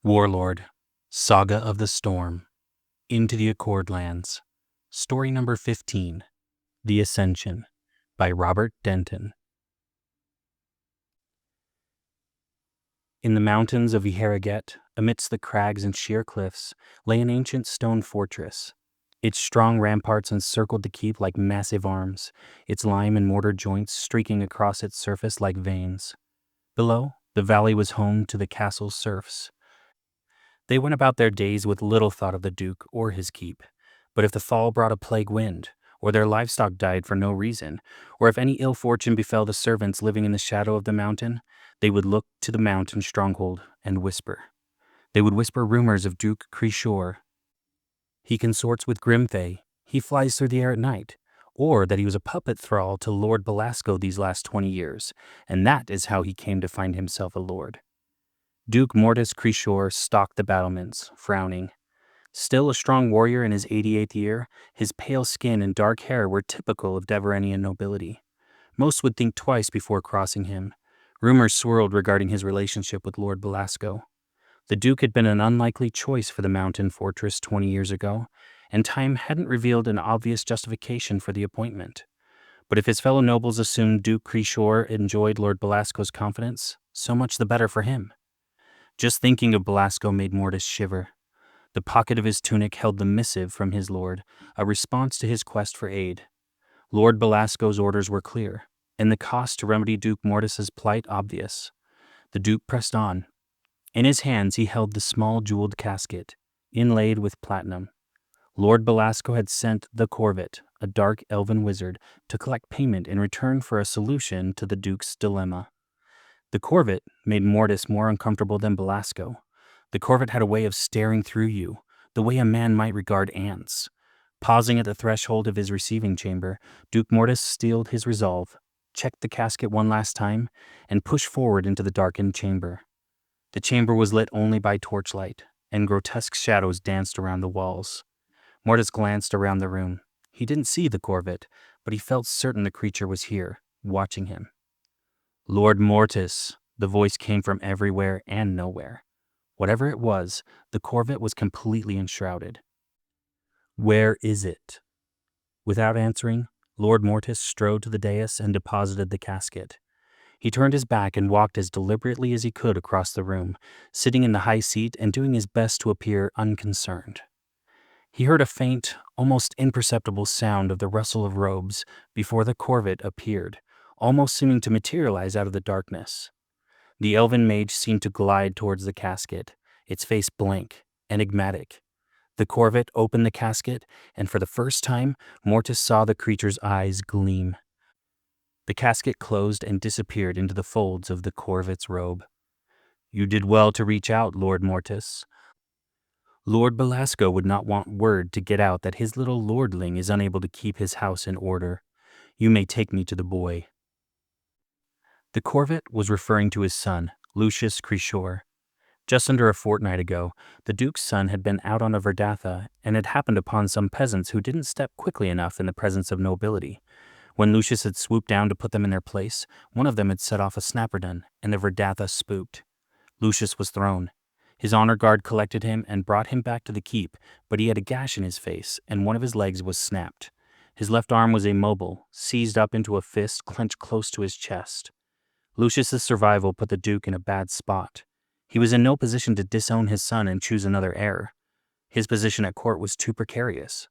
Warlord, Saga of the Storm, Into the Accordlands, Story number 15, The Ascension, by Robert Denton. In the mountains of Iharaget, amidst the crags and sheer cliffs, lay an ancient stone fortress. Its strong ramparts encircled the keep like massive arms, its lime and mortar joints streaking across its surface like veins. Below, the valley was home to the castle's serfs. They went about their days with little thought of the Duke or his keep, but if the fall brought a plague wind, or their livestock died for no reason, or if any ill fortune befell the servants living in the shadow of the mountain, they would look to the mountain stronghold and whisper. They would whisper rumors of Duke Krishor. He consorts with Grimfey, he flies through the air at night, or that he was a puppet thrall to Lord Belasco these last 20 years, and that is how he came to find himself a lord. Duke Mortis Krishor stalked the battlements, frowning. Still a strong warrior in his 88th year, his pale skin and dark hair were typical of Deverenian nobility. Most would think twice before crossing him. Rumors swirled regarding his relationship with Lord Belasco. The Duke had been an unlikely choice for the mountain fortress 20 years ago, and time hadn't revealed an obvious justification for the appointment. But if his fellow nobles assumed Duke Krishor enjoyed Lord Belasco's confidence, so much the better for him. Just thinking of Belasco made Mortis shiver. The pocket of his tunic held the missive from his lord, a response to his quest for aid. Lord Belasco's orders were clear, and the cost to remedy Duke Mortis's plight obvious. The Duke pressed on. In his hands he held the small jeweled casket, inlaid with platinum. Lord Belasco had sent the Corvet, a dark elven wizard, to collect payment in return for a solution to the Duke's dilemma. The Corvet made Mortis more uncomfortable than Belasco. The Corvet had a way of staring through you, the way a man might regard ants. Pausing at the threshold of his receiving chamber, Duke Mortis steeled his resolve, checked the casket one last time, and pushed forward into the darkened chamber. The chamber was lit only by torchlight, and grotesque shadows danced around the walls. Mortis glanced around the room. He didn't see the Corvet, but he felt certain the creature was here, watching him. Lord Mortis, the voice came from everywhere and nowhere. Whatever it was, the Corvet was completely enshrouded. Where is it? Without answering, Lord Mortis strode to the dais and deposited the casket. He turned his back and walked as deliberately as he could across the room, sitting in the high seat and doing his best to appear unconcerned. He heard a faint, almost imperceptible sound of the rustle of robes before the Corvet appeared, almost seeming to materialize out of the darkness. The elven mage seemed to glide towards the casket, its face blank, enigmatic. The Corvet opened the casket, and for the first time, Mortis saw the creature's eyes gleam. The casket closed and disappeared into the folds of the Corvet's robe. You did well to reach out, Lord Mortis. Lord Belasco would not want word to get out that his little lordling is unable to keep his house in order. You may take me to the boy. The Corvet was referring to his son, Lucius Krishor. Just under a fortnight ago, the Duke's son had been out on a Verdatha and had happened upon some peasants who didn't step quickly enough in the presence of nobility. When Lucius had swooped down to put them in their place, one of them had set off a snapperdon, and the Verdatha spooked. Lucius was thrown. His honor guard collected him and brought him back to the keep, but he had a gash in his face, and one of his legs was snapped. His left arm was immobile, seized up into a fist clenched close to his chest. Lucius's survival put the Duke in a bad spot. He was in no position to disown his son and choose another heir. His position at court was too precarious.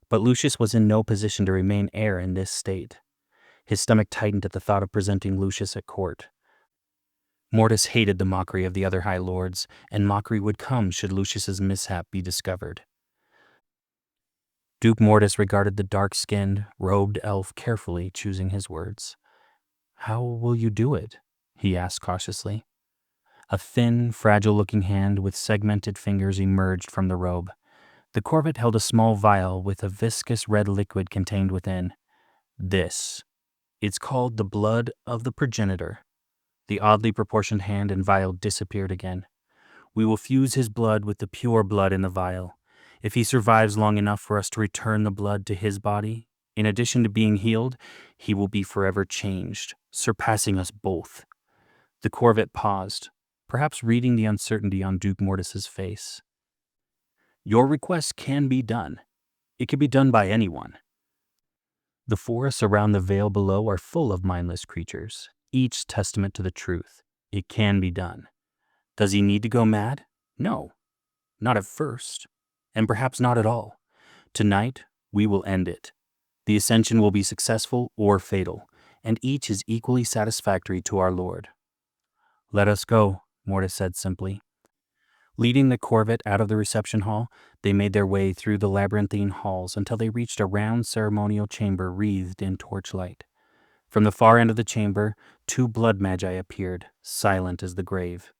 But Lucius was in no position to remain heir in this state. His stomach tightened at the thought of presenting Lucius at court. Mortis hated the mockery of the other high lords, and mockery would come should Lucius's mishap be discovered. Duke Mortis regarded the dark-skinned, robed elf carefully, choosing his words. How will you do it? He asked cautiously. A thin, fragile-looking hand with segmented fingers emerged from the robe. The Corvet held a small vial with a viscous red liquid contained within. This. It's called the blood of the progenitor. The oddly proportioned hand and vial disappeared again. We will fuse his blood with the pure blood in the vial. If he survives long enough for us to return the blood to his body, in addition to being healed, he will be forever changed, surpassing us both. The Corvet paused. perhaps reading the uncertainty on Duke Mortis's face. "Your request can be done. It can be done by anyone. The forests around the vale below are full of mindless creatures, each testament to the truth. It can be done. Does he need to go mad? No, not at first, and perhaps not at all. Tonight, we will end it. The Ascension will be successful or fatal, and each is equally satisfactory to our Lord." "Let us go," Mortis said simply. Leading the corvette out of the reception hall, they made their way through the labyrinthine halls until they reached a round ceremonial chamber wreathed in torchlight. From the far end of the chamber, 2 blood magi appeared, silent as the grave.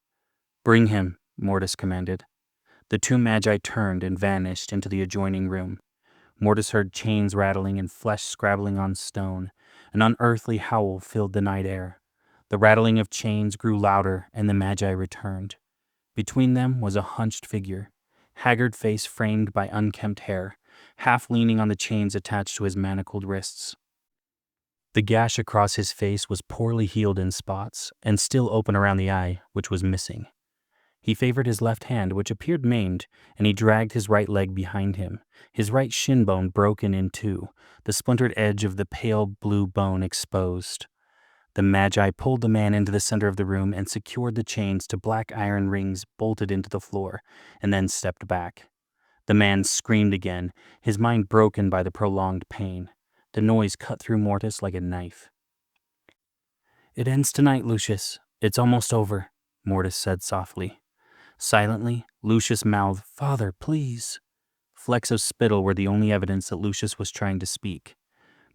"Bring him," Mortis commanded. The 2 magi turned and vanished into the adjoining room. Mortis heard chains rattling and flesh scrabbling on stone. An unearthly howl filled the night air. The rattling of chains grew louder, and the magi returned. Between them was a hunched figure, haggard face framed by unkempt hair, half leaning on the chains attached to his manacled wrists. The gash across his face was poorly healed in spots, and still open around the eye, which was missing. He favored his left hand, which appeared maimed, and he dragged his right leg behind him, his right shin bone broken in 2, the splintered edge of the pale blue bone exposed. The magi pulled the man into the center of the room and secured the chains to black iron rings bolted into the floor, and then stepped back. The man screamed again, his mind broken by the prolonged pain. The noise cut through Mortis like a knife. "It ends tonight, Lucius. It's almost over," Mortis said softly. Silently, Lucius mouthed, "Father, please." Flecks of spittle were the only evidence that Lucius was trying to speak.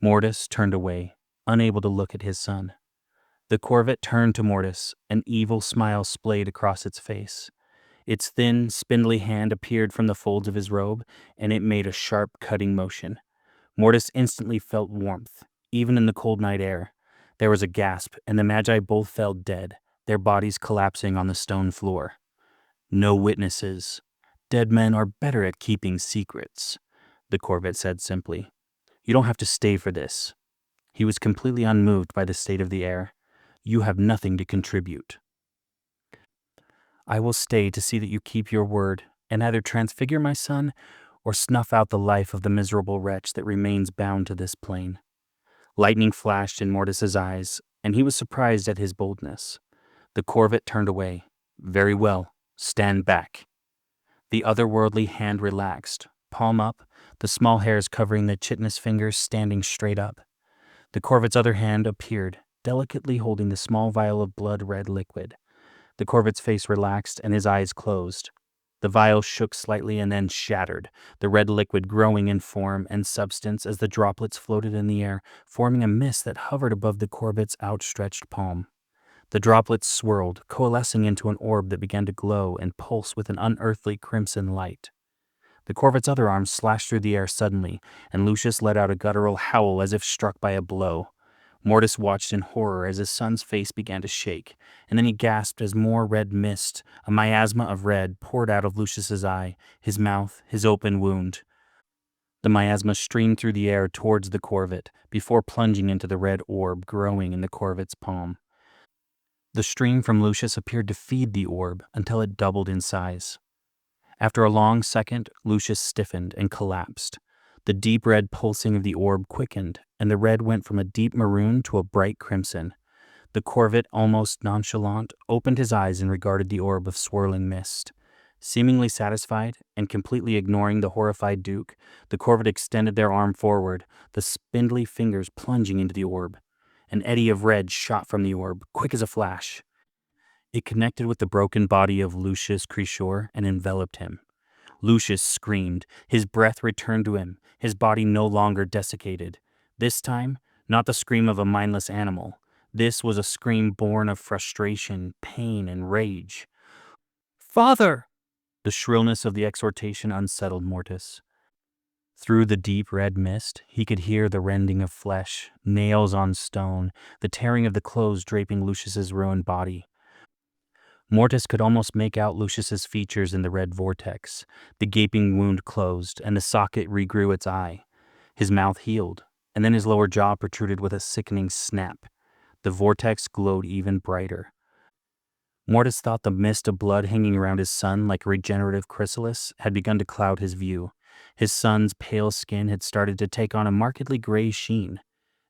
Mortis turned away, unable to look at his son. The corvette turned to Mortis, an evil smile splayed across its face. Its thin, spindly hand appeared from the folds of his robe, and it made a sharp, cutting motion. Mortis instantly felt warmth, even in the cold night air. There was a gasp, and the magi both fell dead, their bodies collapsing on the stone floor. "No witnesses. Dead men are better at keeping secrets," the corvette said simply. "You don't have to stay for this." He was completely unmoved by the state of the air. "You have nothing to contribute." "I will stay to see that you keep your word, and either transfigure my son or snuff out the life of the miserable wretch that remains bound to this plane." Lightning flashed in Mortis's eyes, and he was surprised at his boldness. The corvette turned away. "Very well, stand back." The otherworldly hand relaxed, palm up, the small hairs covering the chitinous fingers standing straight up. The corvette's other hand appeared, delicately holding the small vial of blood-red liquid. The corvette's face relaxed and his eyes closed. The vial shook slightly and then shattered, the red liquid growing in form and substance as the droplets floated in the air, forming a mist that hovered above the corvette's outstretched palm. The droplets swirled, coalescing into an orb that began to glow and pulse with an unearthly crimson light. The corvette's other arm slashed through the air suddenly, and Lucius let out a guttural howl as if struck by a blow. Mortis watched in horror as his son's face began to shake, and then he gasped as more red mist, a miasma of red, poured out of Lucius's eye, his mouth, his open wound. The miasma streamed through the air towards the corvette, before plunging into the red orb growing in the corvette's palm. The stream from Lucius appeared to feed the orb until it doubled in size. After a long second, Lucius stiffened and collapsed. The deep red pulsing of the orb quickened, and the red went from a deep maroon to a bright crimson. The corvette, almost nonchalant, opened his eyes and regarded the orb of swirling mist. Seemingly satisfied, and completely ignoring the horrified Duke, the corvette extended their arm forward, the spindly fingers plunging into the orb. An eddy of red shot from the orb, quick as a flash. It connected with the broken body of Lucius Crishore and enveloped him. Lucius screamed. His breath returned to him, his body no longer desiccated. This time, not the scream of a mindless animal. This was a scream born of frustration, pain, and rage. "Father!" The shrillness of the exhortation unsettled Mortis. Through the deep red mist, he could hear the rending of flesh, nails on stone, the tearing of the clothes draping Lucius's ruined body. Mortis could almost make out Lucius's features in the red vortex. The gaping wound closed, and the socket regrew its eye. His mouth healed, and then his lower jaw protruded with a sickening snap. The vortex glowed even brighter. Mortis thought the mist of blood hanging around his son like a regenerative chrysalis had begun to cloud his view. His son's pale skin had started to take on a markedly gray sheen.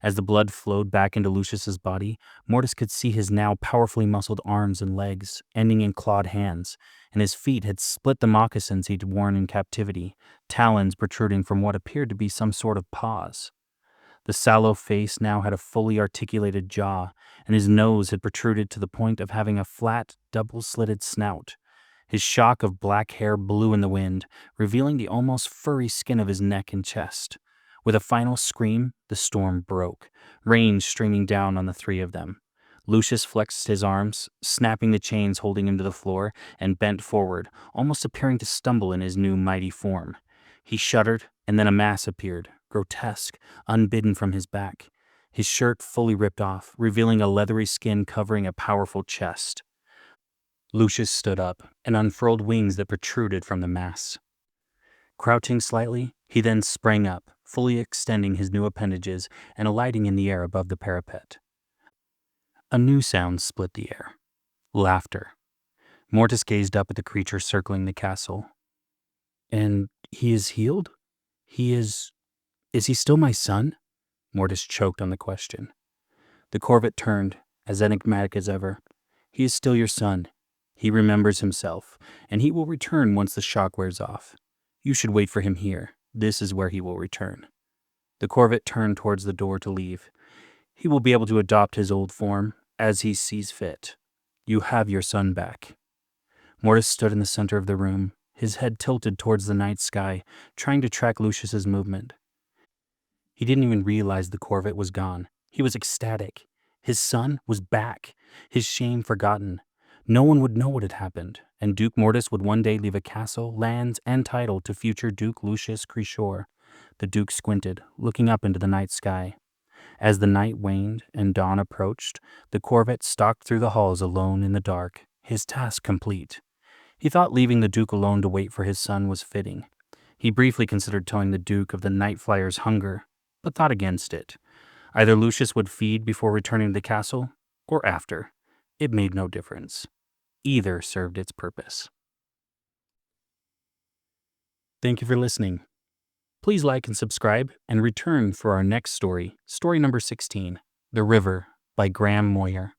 As the blood flowed back into Lucius's body, Mortis could see his now powerfully muscled arms and legs, ending in clawed hands, and his feet had split the moccasins he'd worn in captivity, talons protruding from what appeared to be some sort of paws. The sallow face now had a fully articulated jaw, and his nose had protruded to the point of having a flat, double-slitted snout. His shock of black hair blew in the wind, revealing the almost furry skin of his neck and chest. With a final scream, the storm broke, rain streaming down on the three of them. Lucius flexed his arms, snapping the chains holding him to the floor, and bent forward, almost appearing to stumble in his new mighty form. He shuddered, and then a mass appeared, grotesque, unbidden from his back. His shirt fully ripped off, revealing a leathery skin covering a powerful chest. Lucius stood up and unfurled wings that protruded from the mass. Crouching slightly, he then sprang up, fully extending his new appendages and alighting in the air above the parapet. A new sound split the air. Laughter. Mortis gazed up at the creature circling the castle. "And he is healed? Is he still my son?" Mortis choked on the question. The corvet turned, as enigmatic as ever. "He is still your son. He remembers himself, and he will return once the shock wears off. You should wait for him here. This is where he will return." The corvet turned towards the door to leave. "He will be able to adopt his old form, as he sees fit. You have your son back." Mortis stood in the center of the room, his head tilted towards the night sky, trying to track Lucius's movement. He didn't even realize the corvet was gone. He was ecstatic. His son was back, his shame forgotten. No one would know what had happened, and Duke Mortis would one day leave a castle, lands, and title to future Duke Lucius Creshore. The Duke squinted, looking up into the night sky. As the night waned and dawn approached, the corvet stalked through the halls alone in the dark, his task complete. He thought leaving the Duke alone to wait for his son was fitting. He briefly considered telling the Duke of the Night Flyer's hunger, but thought against it. Either Lucius would feed before returning to the castle, or after. It made no difference. Either served its purpose. Thank you for listening. Please like and subscribe, and return for our next story, story number 16, The River by Graham Moyer.